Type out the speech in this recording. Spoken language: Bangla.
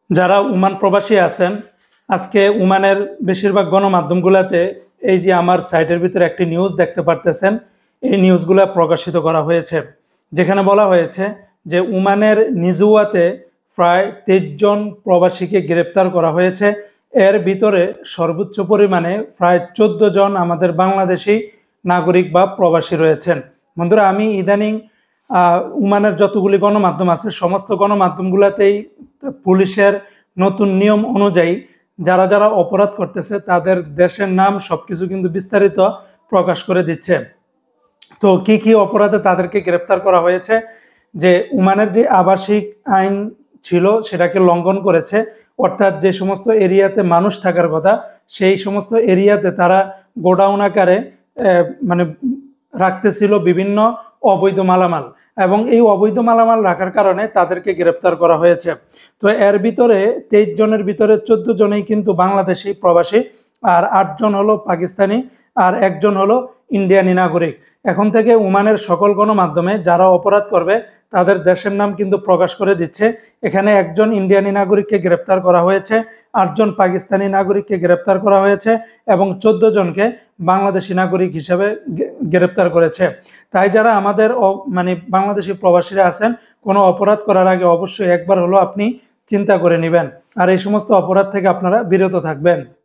যারা ওমান প্রবাসী আছেন, আজকে ওমানের বেশিরভাগ গণমাধ্যমগুলোতে এই যে আমার সাইটের ভিতরে একটি নিউজ দেখতে পারতেছেন, এই নিউজগুলো প্রকাশিত করা হয়েছে, যেখানে বলা হয়েছে যে ওমানের নিজুয়াতে প্রায় 23 জন প্রবাসীকে গ্রেপ্তার করা হয়েছে। এর ভিতরে সর্বোচ্চ পরিমাণে প্রায় 14 জন আমাদের বাংলাদেশি নাগরিক বা প্রবাসী রয়েছেন। বন্ধুরা, আমি ইদানিং ওমানের যতগুলি গণমাধ্যম আছে সমস্ত গণমাধ্যমগুলোতেই পুলিশের নতুন নিয়ম অনুযায়ী যারা যারা অপরাধ করতেছে তাদের দেশের নাম সবকিছু কিন্তু বিস্তারিত প্রকাশ করে দিচ্ছে। তো কি কি অপরাধে তাদেরকে গ্রেপ্তার করা হয়েছে, যে ওমানের যে আবাসিক আইন ছিল সেটাকে লঙ্ঘন করেছে, অর্থাৎ যে সমস্ত এরিয়াতে মানুষ থাকার কথা সেই সমস্ত এরিয়াতে তারা গোডাউন আকারে মানে রাখতেছিল বিভিন্ন অবৈধ মালামাল, এবং এই অবৈধ মালামাল রাখার কারণে তাদেরকে গ্রেপ্তার করা হয়েছে। তো এর ভিতরে 23 জনের ভিতরে 14 জনেই কিন্তু বাংলাদেশি প্রবাসী, আর 8 জন হলো পাকিস্তানি, আর একজন হলো ইন্ডিয়ানি নাগরিক। এখন থেকে ওমানের সকল গণমাধ্যমে যারা অপরাধ করবে তাদের দেশের নাম কিন্তু প্রকাশ করে দিচ্ছে। এখানে একজন ইন্ডিয়ানি নাগরিককে গ্রেপ্তার করা হয়েছে, 8 জন পাকিস্তানি নাগরিককে গ্রেপ্তার করা হয়েছে এবং 14 জনকে বাংলাদেশি নাগরিক হিসেবে গ্রেপ্তার করেছে। তাই যারা আমাদের মানে বাংলাদেশি প্রবাসীরা আছেন, কোনো অপরাধ করার আগে অবশ্যই একবার হলো আপনি চিন্তা করে নেবেন, আর এই সমস্ত অপরাধ থেকে আপনারা বিরত থাকবেন।